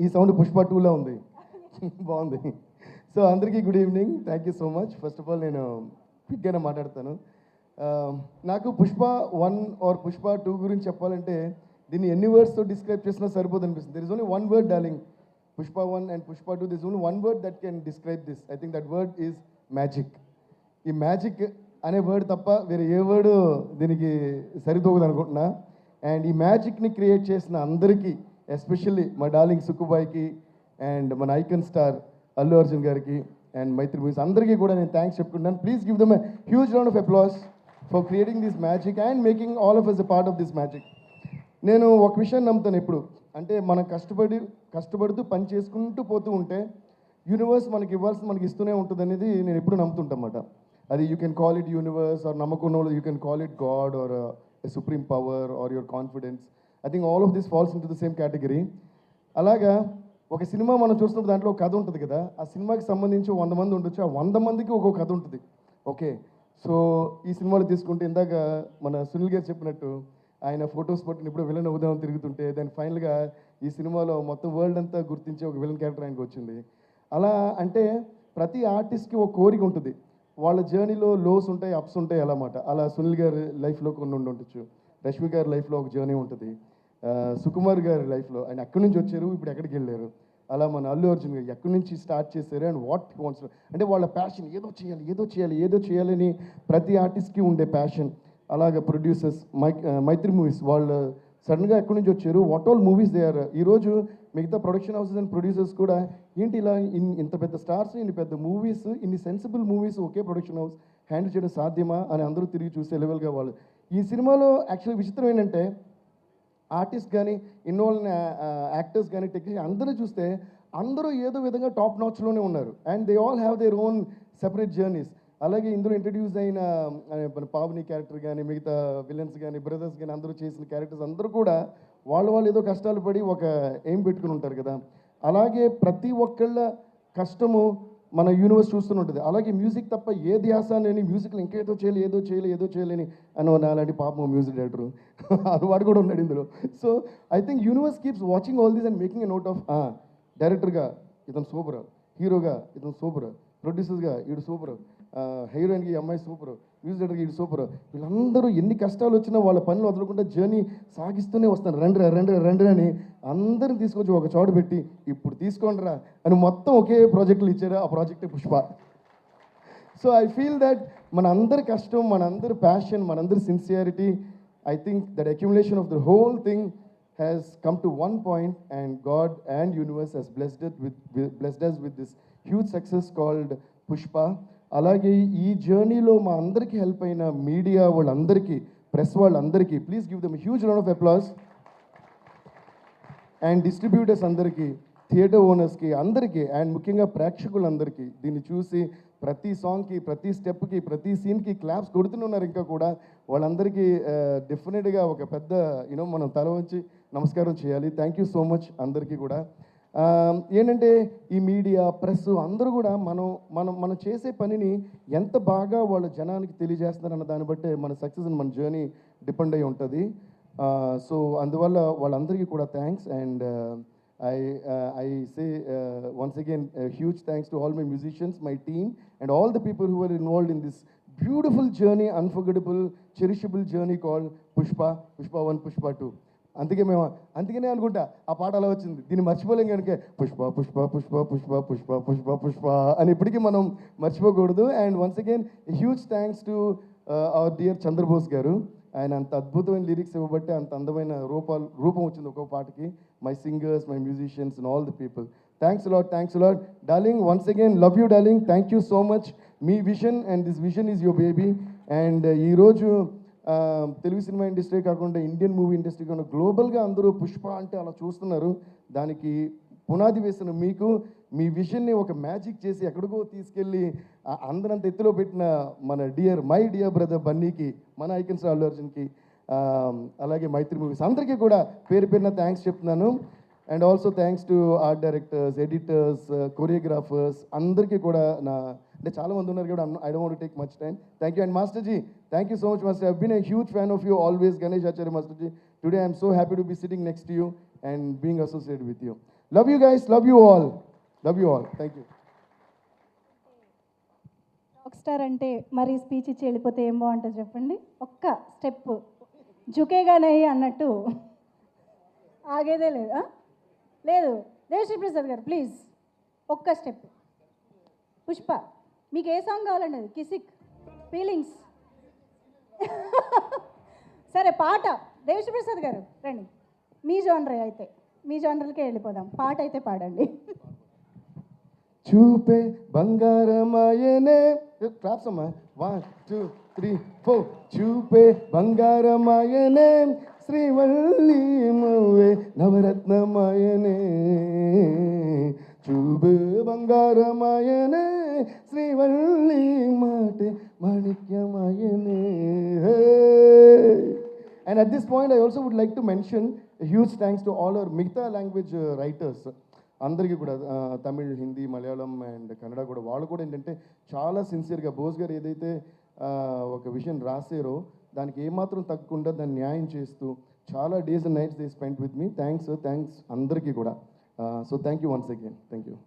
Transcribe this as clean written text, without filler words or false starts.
ఈ సౌండ్ పుష్ప 2లా ఉంది. బాగుంది. సో అందరికీ good evening. Thank you so much. First of all నేను క్విక్గానే మాట్లాడతాను. నాకు పుష్ప 1 ఆర్ పుష్ప 2 గురించి చెప్పాలంటే దీన్ని ఎన్ని వర్డ్స్తో డిస్క్రైబ్ చేసినా సరిపోదు అనిపిస్తుంది. There is only one word darling. Pushpa 1 and Pushpa 2, this only one word that can describe this. I think that word is magic. ఈ మ్యాజిక్ అనే వర్డ్ తప్ప వేరే ఏ వర్డ్ దీనికి సరితూగదు అనుకుంటున్నా. అండ్ ఈ మ్యాజిక్ని క్రియేట్ చేసిన అందరికీ, ఎస్పెషల్లీ మా డార్లింగ్ సుక్కుబాయ్కి అండ్ మన ఐకన్ స్టార్ అల్లు అర్జున్ గారికి అండ్ మైత్రి మూవీస్ అందరికీ కూడా నేను థ్యాంక్స్ చెప్పుకుంటాను. Please give them a huge round of applause for creating this magic and making all of us a part of this magic. నేను ఒక విషయాన్ని నమ్ముతాను ఎప్పుడు, అంటే మనం కష్టపడుతూ పని చేసుకుంటూ పోతూ ఉంటే యూనివర్స్ మనకి ఇవ్వాల్సి మనకి ఇస్తూనే ఉంటుంది అనేది నేను ఎప్పుడు నమ్ముతుంటన్నమాట. అది you can call it universe or నమ్మకం, you can call it God or supreme power or your confidence. I think all of this falls into the same category. అలాగా ఒక సినిమా మనం చూస్తున్నప్పుడు దాంట్లో ఒక కథ ఉంటుంది కదా, ఆ సినిమాకి సంబంధించి 100 మంది ఉండొచ్చు, ఆ 100 మందికి ఒక్కొక్క కథ ఉంటుంది. ఓకే, సో ఈ సినిమాలో తీసుకుంటే ఇందాక మన సునీల్ గారు చెప్పినట్టు ఆయన ఫొటోస్ పట్టుకుని ఇప్పుడు విలన్ అవుదామని తిరుగుతుంటే దాని ఫైనల్గా ఈ సినిమాలో మొత్తం వరల్డ్ అంతా గుర్తించే ఒక విలన్ క్యారెక్టర్ ఆయనకు వచ్చింది. అలా అంటే ప్రతి ఆర్టిస్ట్కి ఒక కోరిక ఉంటుంది. వాళ్ళ జర్నీలో లోస్ ఉంటాయి, అప్స్ ఉంటాయి అన్నమాట. అలా సునీల్ గారి లైఫ్లో కొన్ని ఉండొచ్చు, రష్మి గారి లైఫ్లో ఒక జర్నీ ఉంటుంది, సుకుమార్ గారి లైఫ్లో ఆయన ఎక్కడి నుంచి వచ్చారు, ఇప్పుడు ఎక్కడికి వెళ్ళారు. అలా మన అల్లు అర్జున్ గారు ఎక్కడి నుంచి స్టార్ట్ చేశారు అండ్ వాట్ వాంట్స్, అంటే వాళ్ళ ప్యాషన్ ఏదో చేయాలని ప్రతి ఆర్టిస్ట్కి ఉండే ప్యాషన్. అలాగే ప్రొడ్యూసర్స్ మైత్రి మూవీస్ వాళ్ళు సడన్గా ఎక్కడి నుంచి వచ్చారు, what all movies they are. ఈరోజు మిగతా ప్రొడక్షన్ హౌసెస్ అండ్ ప్రొడ్యూసర్స్ కూడా ఏంటి ఇలా ఇంత పెద్ద స్టార్స్, ఇన్ని పెద్ద మూవీస్, ఇన్ని సెన్సిబుల్ మూవీస్ ఒకే ప్రొడక్షన్ హౌస్ హ్యాండిల్ చేయడం సాధ్యమా అని అందరూ తిరిగి చూసే లెవెల్గా వాళ్ళు. ఈ సినిమాలో యాక్చువల్లీ విచిత్రం ఏంటంటే ఆర్టిస్ట్ కానీ ఇన్వాల్వ్ యాక్టర్స్ కానీ టెక్నీషియన్ అందరూ చూస్తే అందరూ ఏదో విధంగా టాప్ నాచ్లోనే ఉన్నారు and they all have their own separate journeys. అలాగే ఇందులో ఇంట్రడ్యూస్ అయిన మన పావని క్యారెక్టర్ కానీ మిగతా విలన్స్ కానీ బ్రదర్స్ కానీ అందరూ చేసిన క్యారెక్టర్స్ అందరూ కూడా వాళ్ళు ఏదో కష్టాలు పడి ఒక ఎయిమ్ పెట్టుకుని ఉంటారు కదా. అలాగే ప్రతి ఒక్కళ్ళ కష్టము మన యూనివర్స్ చూస్తూనే ఉంటుంది. అలాగే మ్యూజిక్ తప్ప ఏ ధ్యాస అని మ్యూజిక్లో ఇంకేదో చేయలేని అని అలాంటి పాపం మ్యూజిక్ డైరెక్టర్ వాడు కూడా ఉన్నాడు ఇందులో. So I think universe keeps watching all these and making a note of డైరెక్టర్గా ఇతను సూపర్, హీరోగా ఇతను సూపర్, ప్రొడ్యూసర్గా వీడు సూపర్, హీరోయిన్కి ఈ అమ్మాయి సూపర్, మ్యూజిక్ డైరెక్టర్కి వీడు సూపర్. వీళ్ళందరూ ఎన్ని కష్టాలు వచ్చినా వాళ్ళ పనులు వదలకుండా జర్నీ సాగిస్తూనే వస్తారు. రండి అని అందరిని తీసుకొచ్చి ఒక చోట పెట్టి ఇప్పుడు తీసుకోండిరా అని మొత్తం ఒకే ప్రాజెక్టులు ఇచ్చారు. ఆ ప్రాజెక్టే Pushpa. So I feel that మన అందరి కష్టం, మన అందరి ప్యాషన్, మన అందరి sincerity, I think that accumulation of the whole thing has come to one point and God and universe has blessed us with this huge success called Pushpa. అలాగే ఈ జర్నీలో మా అందరికీ హెల్ప్ అయిన మీడియా వాళ్ళందరికీ, ప్రెస్ వాళ్ళందరికీ please give dum huge round of applause. And distributors అందరికీ, theatre ఓనర్స్కి అందరికీ అండ్ ముఖ్యంగా ప్రేక్షకులందరికీ దీన్ని చూసి ప్రతి సాంగ్కి, ప్రతి స్టెప్కి, ప్రతి సీన్కి క్లాప్స్ కొడుతున్నారు. ఇంకా కూడా వాళ్ళందరికీ డెఫినెట్గా ఒక పెద్ద మనం తల వంచి నమస్కారం చేయాలి. థ్యాంక్ యూ సో మచ్ అందరికీ కూడా. ఏంటంటే ఈ మీడియా, ప్రెస్ అందరూ కూడా మనం చేసే పనిని ఎంత బాగా వాళ్ళ జనానికి తెలియజేస్తున్నారన్న దాన్ని బట్టే మన సక్సెస్ మన జర్నీ డిపెండ్ అయి ఉంటుంది. సో అందువల్ల వాళ్ళందరికీ కూడా thanks. And I say once again a huge thanks to all my musicians, my team and all the people who were involved in this beautiful journey, unforgettable, cherishable journey called Pushpa 1, Pushpa 2. అందుకనే అనుకుంటా ఆ పాట అలా వచ్చింది. దీన్ని మర్చిపోలేం కనుక పుష్ప పుష్ప పుష్ప పుష్ప పుష్ప పుష్ప పుష్ప అని ఇప్పటికీ మనం మర్చిపోకూడదు. And once again huge thanks to our dear Chandrabose garu. ఆయన అంత అద్భుతమైన లిరిక్స్ ఇవ్వబట్టి అంత అందమైన రూపం వచ్చింది ఒక్కొక్క పాటకి. My singers, my musicians and all the people, thanks lot darling. Once again love you darling, thank you so much. Me vision and this vision is your baby. And ఈరోజు తెలుగు సినిమా ఇండస్ట్రీ కాకుండా Indian movie industry కాకుండా గ్లోబల్గా అందరూ పుష్ప అంటే అలా చూస్తున్నారు. దానికి పునాది వేసిన మీకు మీ విజన్ని ఒక మ్యాజిక్ చేసి ఎక్కడికో తీసుకెళ్ళి అందరంత ఎత్తులో పెట్టిన మై డియర్ బ్రదర్ బన్నీకి, మన ఐకన్ స్టార్ అల్లు అర్జున్కి, అలాగే మైత్రి మూవీస్ అందరికీ కూడా పేరు పేరున థ్యాంక్స్ చెప్తున్నాను. And also thanks to art directors, editors, choreographers అందరికీ కూడా అంటే చాలా మంది ఉన్నారు కూడా I don't want to take much time. Thank you. And master ji, thank you so much master. I been a huge fan of you always, Ganesh Acharya master ji. Today I'm so happy to be sitting next to you and being associated with you. Love you guys, love you all, thank you. Rock star అంటే మరి speech ఇచ్చి వెళ్ళిపోతే ఏం బాగుంటుంది చెప్పండి. ఒక్క step జుకేగానే అన్నట్టు ఆగేదే లేదు. లేదు దేవశ్రీ ప్రసాద్ గారు ప్లీజ్ ఒక్క స్టెప్. పుష్ప మీకు ఏ సాంగ్ కావాలండి? అది కిసిక్ ఫీలింగ్స్. సరే పాట దేవశ్రీ ప్రసాద్ గారు రండి. మీ జోనరే అయితే మీ జోనర్లకే వెళ్ళిపోదాం. పాట అయితే పాడండి. చూపే బంగారమాయనే, క్లాప్స్ అమ్మా, 1 2 3 4. చూపే బంగారమాయనే, శ్రీవల్లి మవ్వే నవరత్నమాయనే. చూపే బంగారమాయనే, శ్రీవల్లి మాటే మాణిక్యమాయనే. And at this point, I also would like to mention a huge thanks to all our మిగతా లాంగ్వేజ్ రైటర్స్ అందరికీ కూడా, తమిళ్, హిందీ, మలయాళం అండ్ కన్నడ కూడా. వాళ్ళు కూడా ఏంటంటే చాలా సిన్సియర్గా బోస్ గారు ఏదైతే ఒక విషయం రాసారో దానికి ఏమాత్రం తగ్గకుండా దాన్ని న్యాయం చేస్తూ చాలా days and nights they spend with me. Thanks అందరికీ కూడా. So thank you once again. Thank you.